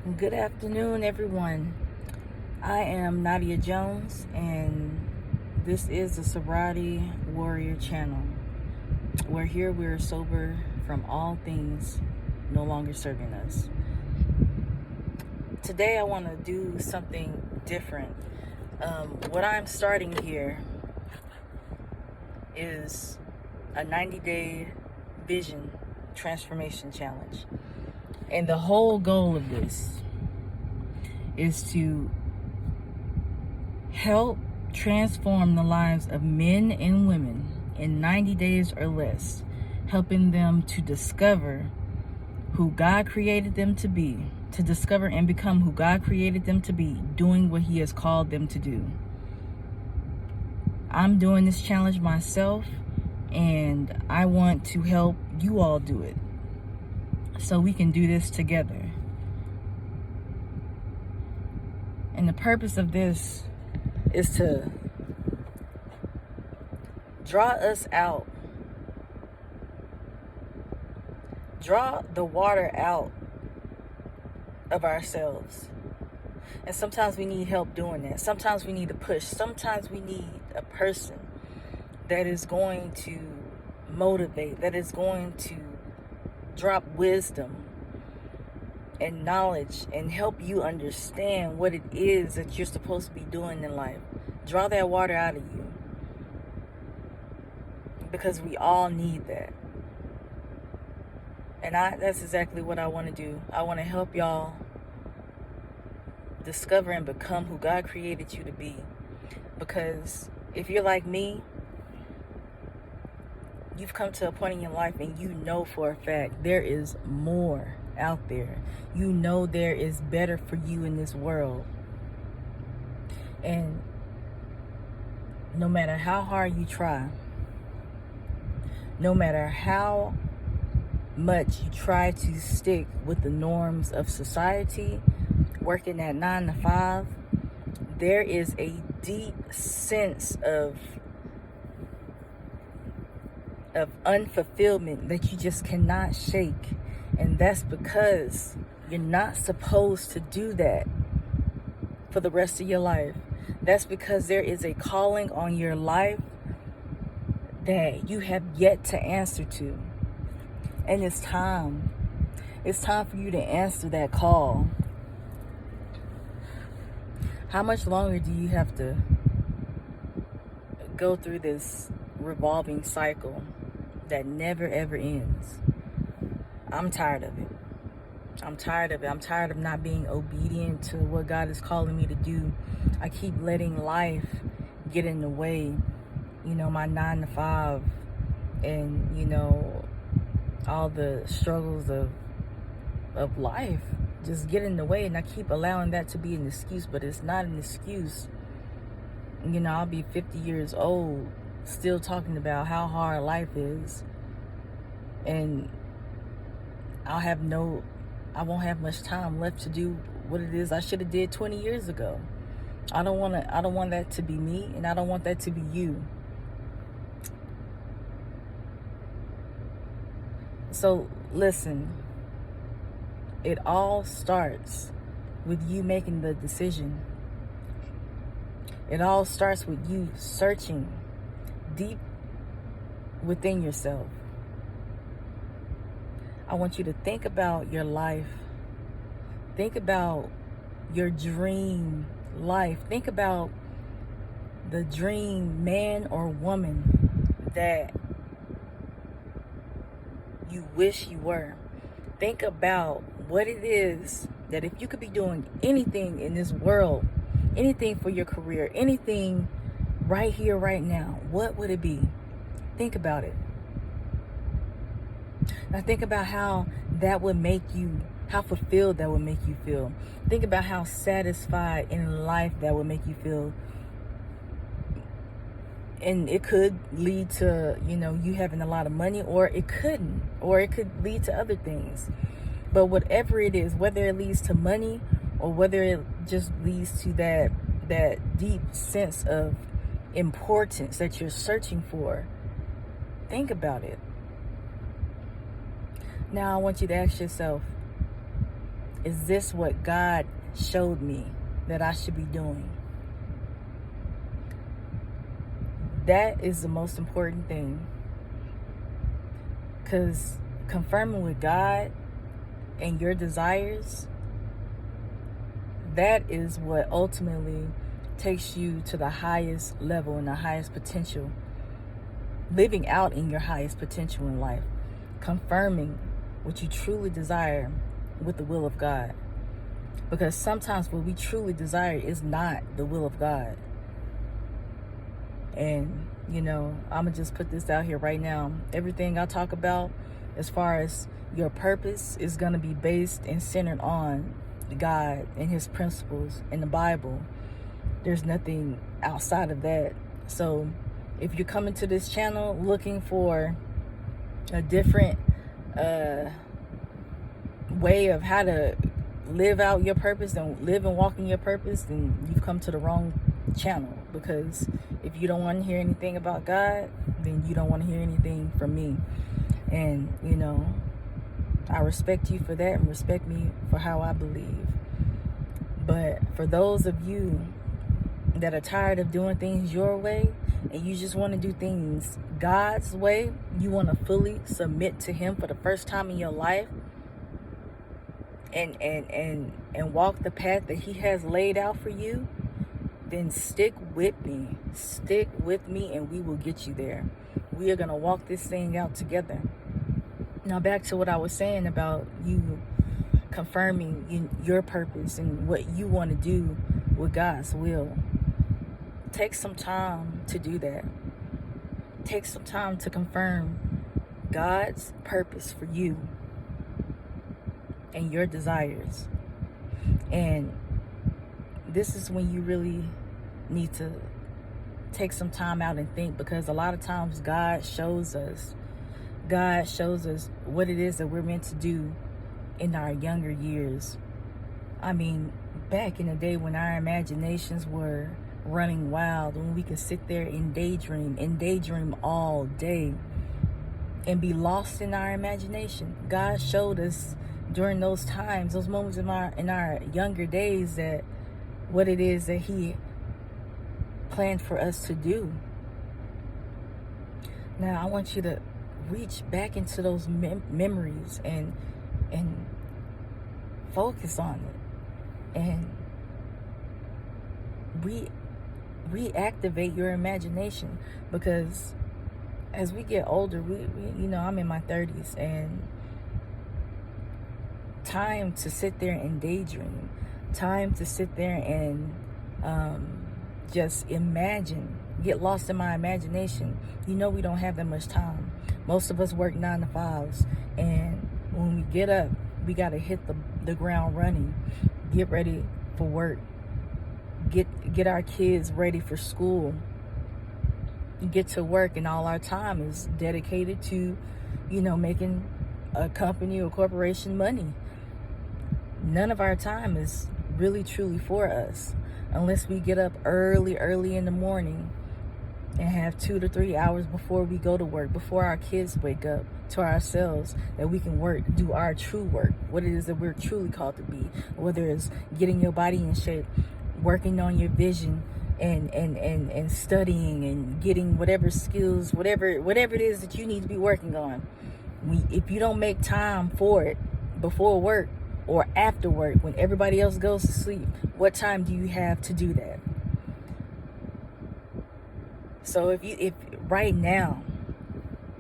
Good afternoon, everyone. I am Nadia Jones, and this is the Sobriety Warrior channel. We're sober from all things no longer serving us. Today, I want to do something different. What I'm starting here is a 90-day vision transformation challenge. And the whole goal of this is to help transform the lives of men and women in 90 days or less, helping them to discover who God created them to be, to discover and become who God created them to be, doing what He has called them to do. I'm doing this challenge myself, and I want to help you all do it so we can do this together. And the purpose of this is to draw us out, draw the water out of ourselves. And sometimes we need help doing that. Sometimes we need a push. Sometimes we need a person that is going to motivate, that is going to drop wisdom and knowledge and help you understand what it is that you're supposed to be doing in life. Draw that water out of you, because we all need that. And that's exactly what I want to do. I want to help y'all discover and become who God created you to be. Because if you're like me, you've come to a point in your life and you know for a fact there is more out there. You know there is better for you in this world. And no matter how hard you try, no matter how much you try to stick with the norms of society, working at 9 to 5, there is a deep sense of unfulfillment that you just cannot shake. And that's because you're not supposed to do that for the rest of your life. That's because there is a calling on your life that you have yet to answer to. And it's time. It's time for you to answer that call. How much longer do you have to go through this revolving cycle that never ever ends? I'm tired of it. I'm tired of it. I'm tired of not being obedient to what God is calling me to do. I keep letting life get in the way. My 9 to 5 and, all the struggles of life just get in the way. And I keep allowing that to be an excuse, but it's not an excuse. I'll be 50 years old still talking about how hard life is. And I won't have much time left to do what it is I should have did 20 years ago. I don't want that to be me, and I don't want that to be you. So listen, it all starts with you making the decision. It all starts with you searching deep within yourself. I want you to think about your life. Think about your dream life. Think about the dream man or woman that you wish you were. Think about what it is that if you could be doing anything in this world, anything for your career, anything right here, right now, what would it be? Think about it. Now think about how that would make you, how fulfilled that would make you feel. Think about how satisfied in life that would make you feel. And it could lead to, you having a lot of money, or it couldn't, or it could lead to other things. But whatever it is, whether it leads to money or whether it just leads to that deep sense of importance that you're searching for, think about it. Now I want you to ask yourself, Is this what God showed me that I should be doing? That is the most important thing. Because confirming with God and your desires, that is what ultimately takes you to the highest level and the highest potential. Living out in your highest potential in life. Confirming what you truly desire with the will of God. Because sometimes what we truly desire is not the will of God. And, I'm going to just put this out here right now. Everything I talk about as far as your purpose is going to be based and centered on God and his principles in the Bible. There's nothing outside of that. So if you're coming to this channel looking for a different way of how to live out your purpose and live and walk in your purpose, then you've come to the wrong channel. Because if you don't want to hear anything about God, then you don't want to hear anything from me. And I respect you for that and respect me for how I believe. But for those of you that are tired of doing things your way and you just want to do things God's way, you want to fully submit to him for the first time in your life, and walk the path that he has laid out for you, then stick with me. Stick with me and we will get you there. We are going to walk this thing out together. Now back to what I was saying about you confirming your purpose and what you want to do with God's will. Take some time to do that. Take some time to confirm God's purpose for you and your desires. And this is when you really need to take some time out and think, because a lot of times God shows us what it is that we're meant to do in our younger years. I mean, back in the day when our imaginations were running wild, when we could sit there and daydream all day and be lost in our imagination. God showed us during those times, those moments in our younger days, that what it is that he planned for us to do. Now I want you to reach back into those memories and focus on it and reactivate your imagination. Because as we get older, we I'm in my 30s, and time to sit there and daydream, time to sit there and just imagine, get lost in my imagination. We don't have that much time. Most of us work 9 to 5s, and when we get up, we got to hit the ground running, get ready for work, get our kids ready for school, get to work, and all our time is dedicated to making a company or corporation money. None of our time is really truly for us unless we get up early in the morning and have 2 to 3 hours before we go to work, before our kids wake up, to ourselves, that we can do our true work, what it is that we're truly called to be. Whether it's getting your body in shape, working on your vision, and studying and getting whatever skills, whatever it is that you need to be working on. If you don't make time for it before work or after work, when everybody else goes to sleep, what time do you have to do that? So if right now,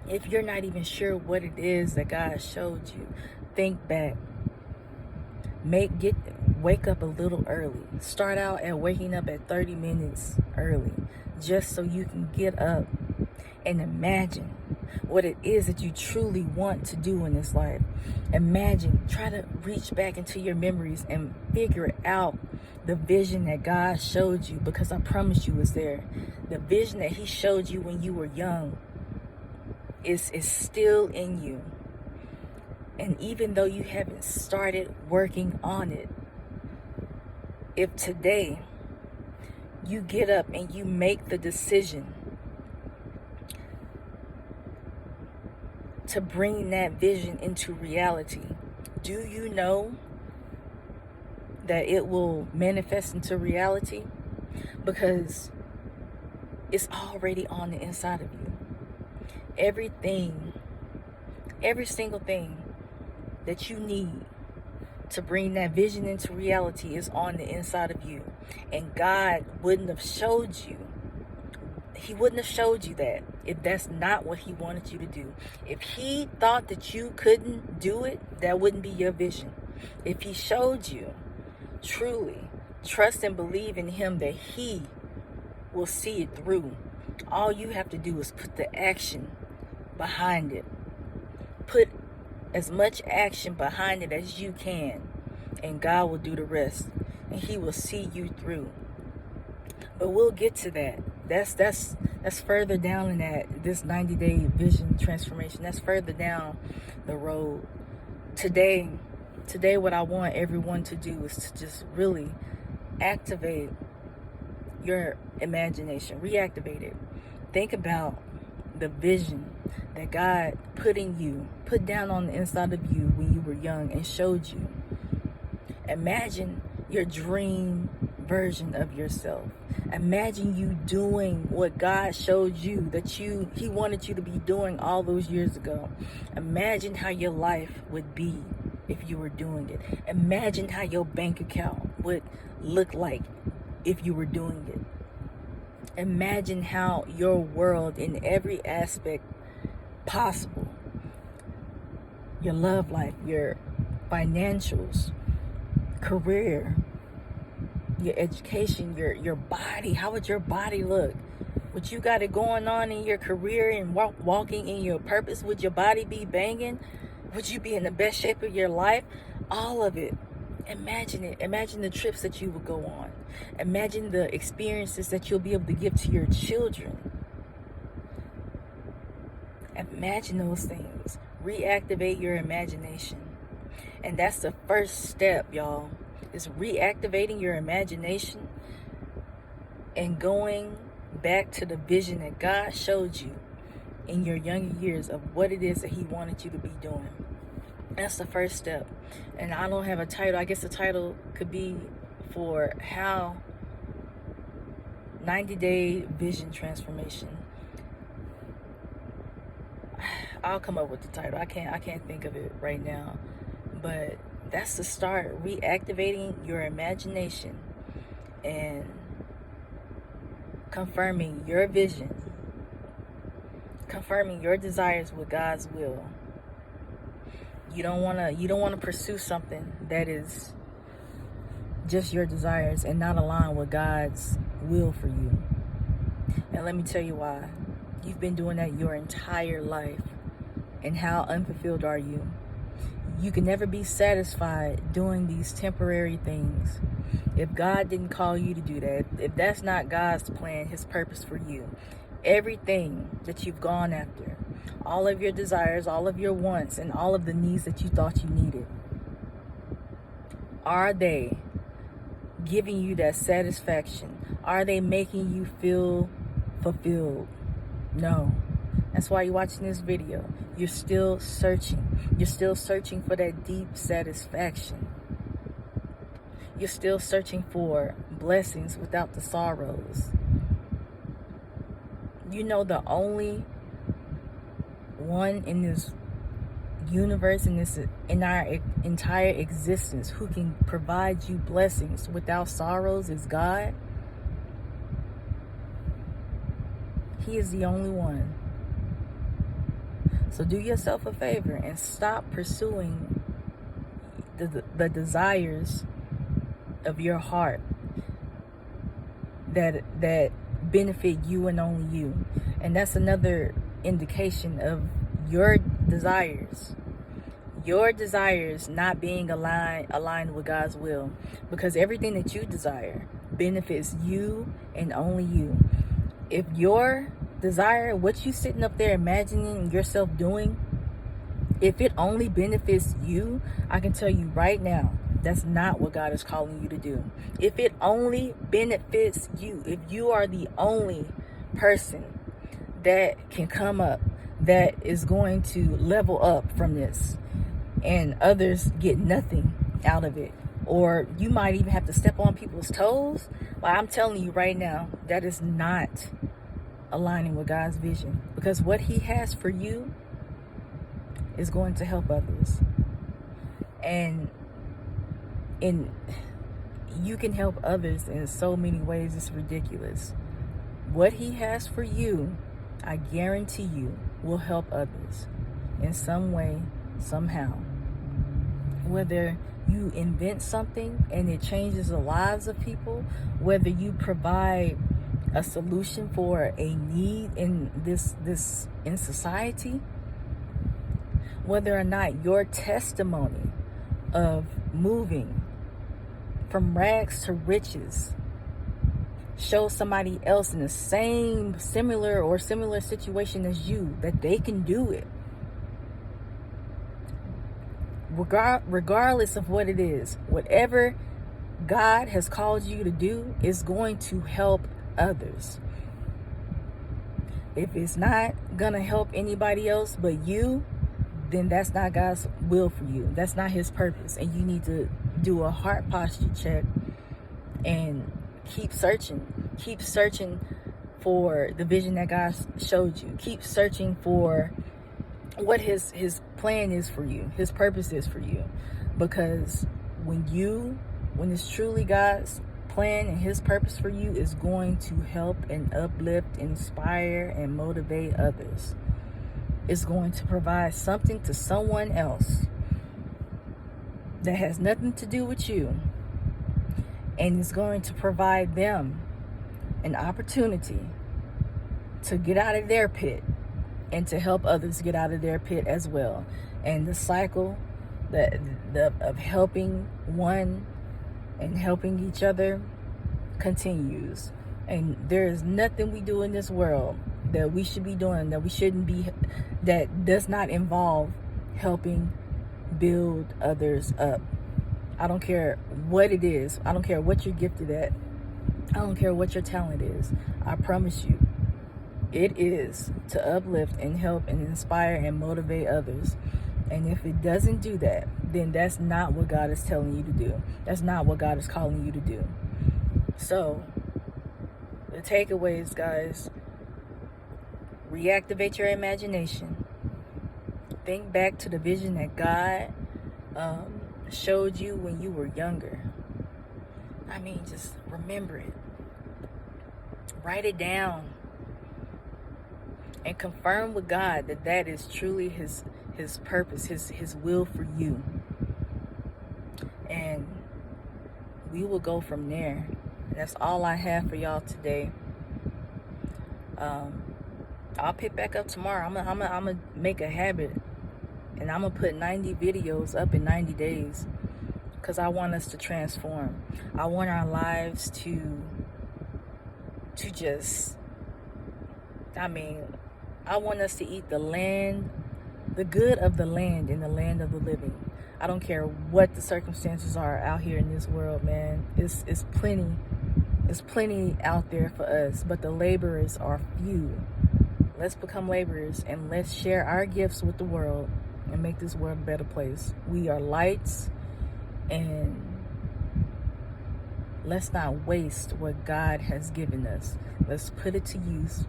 if you're not even sure what it is that God showed you, think back. Wake up a little early. Start out at waking up at 30 minutes early, just so you can get up and imagine what it is that you truly want to do in this life. Try to reach back into your memories and figure out the vision that God showed you, because I promise you it's there. The vision that he showed you when you were young is still in you. And even though you haven't started working on it, if today you get up and you make the decision to bring that vision into reality, do you know that it will manifest into reality? Because it's already on the inside of you. Everything, every single thing that you need to bring that vision into reality is on the inside of you. And God wouldn't have showed you. He wouldn't have showed you that if that's not what he wanted you to do. If he thought that you couldn't do it, that wouldn't be your vision. If he showed you, truly trust and believe in him that he will see it through. All you have to do is put the action behind it. Put as much action behind it as you can, and God will do the rest, and he will see you through. But we'll get to that. That's further down in this 90-day vision transformation. That's further down the road. Today what I want everyone to do is to just really activate your imagination, reactivate it. Think about the vision that God put down on the inside of you when you were young and showed you. Imagine your dream version of yourself. Imagine you doing what God showed you that he wanted you to be doing all those years ago. Imagine how your life would be if you were doing it. Imagine how your bank account would look like if you were doing it. Imagine how your world in every aspect possible, your love life, your financials, career, your education, your body, how would your body look? Would you got it going on in your career and walking in your purpose? Would your body be banging? Would you be in the best shape of your life? All of it. Imagine it. Imagine the trips that you would go on. Imagine the experiences that you'll be able to give to your children. Imagine those things. Reactivate your imagination. And that's the first step, y'all. Is reactivating your imagination and going back to the vision that God showed you in your younger years of what it is that he wanted you to be doing. That's the first step. And I don't have a title. I guess the title could be for how 90-day vision transformation. I'll come up with the title. I can't think of it right now. But that's the start. Reactivating your imagination and confirming your vision, confirming your desires with God's will. You don't want to pursue something that is just your desires and not align with God's will for you. And let me tell you why. You've been doing that your entire life. And how unfulfilled are you? You can never be satisfied doing these temporary things. If God didn't call you to do that, if that's not God's plan, his purpose for you, everything that you've gone after, all of your desires, all of your wants, and all of the needs that you thought you needed, are they giving you that satisfaction? Are they making you feel fulfilled? No. That's why you're watching this video. You're still searching. You're still searching for that deep satisfaction. You're still searching for blessings without the sorrows. You know, the only one in this universe, in our entire existence, who can provide you blessings without sorrows is God. He is the only one. So do yourself a favor and stop pursuing the desires of your heart that benefit you and only you. And that's another indication of your desires not being aligned with God's will, because everything that you desire benefits you and only you. If your desire, what you sitting up there imagining yourself doing, if it only benefits you, I can tell you right now, that's not what God is calling you to do. If it only benefits you, if you are the only person that can come up, that is going to level up from this, and others get nothing out of it, or you might even have to step on people's toes. Like, I'm telling you right now, that is not aligning with God's vision, because what he has for you is going to help others. And you can help others in so many ways, it's ridiculous. What he has for you, I guarantee you, will help others in some way, somehow. Whether you invent something and it changes the lives of people, whether you provide a solution for a need in this in society, whether or not your testimony of moving from rags to riches show somebody else in the same similar situation as you that they can do it, regardless of what it is. Whatever God has called you to do is going to help others. If it's not gonna help anybody else but you, then that's not God's will for you. That's not his purpose. And you need to do a heart posture check and keep searching for the vision that God showed you. Keep searching for what his plan is for you, his purpose is for you. Because when it's truly God's plan and his purpose for you, is going to help and uplift, inspire, and motivate others. It's going to provide something to someone else that has nothing to do with you, and it's going to provide them an opportunity to get out of their pit and to help others get out of their pit as well. And the cycle of helping one and helping each other continues. And there is nothing we do in this world that we should be doing that we shouldn't be, that does not involve helping build others up. I don't care what it is. I don't care what you're gifted at. I don't care what your talent is. I promise you, it is to uplift and help and inspire and motivate others. And if it doesn't do that, then that's not what God is telling you to do. That's not what God is calling you to do. So, the takeaways, guys: reactivate your imagination. Think back to the vision that God showed you when you were younger. I mean, just remember it. Write it down. And confirm with God that that is truly his purpose, his will for you. And we will go from there. That's all I have for y'all today. I'll pick back up tomorrow. I'm gonna make a habit, and I'm gonna put 90 videos up in 90 days, because I want us to transform. I want our lives to just, I want us to eat the land, the good of the land, in the land of the living. I don't care what the circumstances are out here in this world, man. It's plenty out there for us, but the laborers are few. Let's become laborers, and let's share our gifts with the world and make this world a better place. We are lights, and let's not waste what God has given us. Let's put it to use,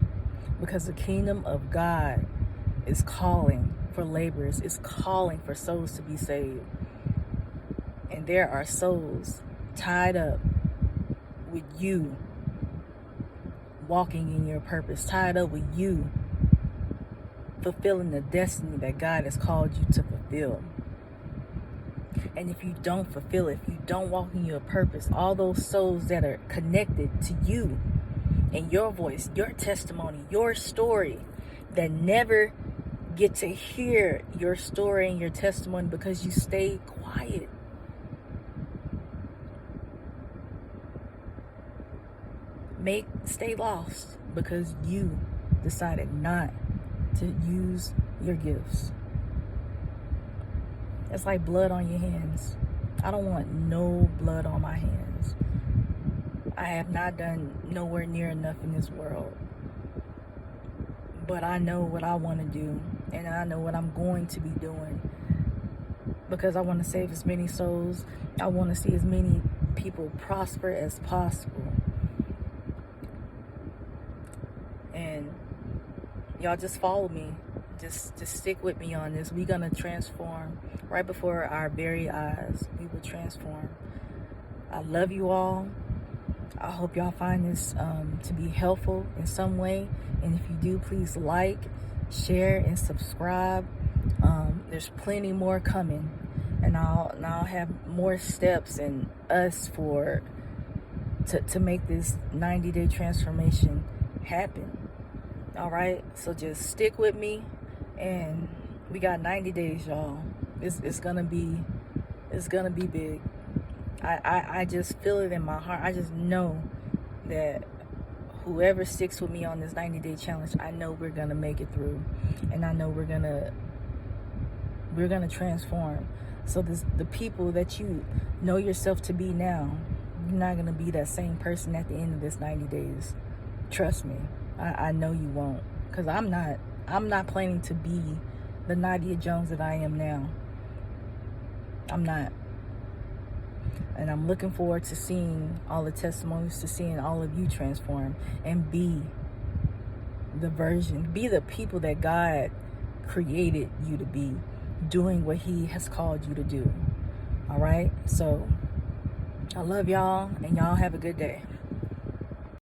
because the kingdom of God is calling for laborers. It's calling for souls to be saved. And there are souls tied up with you walking in your purpose, tied up with you fulfilling the destiny that God has called you to fulfill. And if you don't fulfill it, if you don't walk in your purpose, all those souls that are connected to you and your voice, your testimony, your story, that never get to hear your story and your testimony because you stayed quiet. Stay lost because you decided not to use your gifts. It's like blood on your hands. I don't want no blood on my hands. I have not done nowhere near enough in this world. But I know what I want to do, and I know what I'm going to be doing. because I want to save as many souls. I want to see as many people prosper as possible. And y'all just follow me. Just stick with me on this. We're gonna transform right before our very eyes. We will transform. I love you all. I hope y'all find this to be helpful in some way. And if you do, please like, share, and subscribe. There's plenty more coming, and I'll have more steps in us to make this 90-day transformation happen. All right, so just stick with me, and we got 90 days, y'all. It's gonna be big. I just feel it in my heart. I just know that whoever sticks with me on this 90-day challenge, I know we're gonna make it through, and I know we're gonna transform. So the people that you know yourself to be now, you're not gonna be that same person at the end of this 90 days. Trust me. I know you won't, because I'm not planning to be the Nadia Jones that I am now. I'm not. And I'm looking forward to seeing all the testimonies, to seeing all of you transform and be the people that God created you to be, doing what He has called you to do. All right? So I love y'all, and y'all have a good day.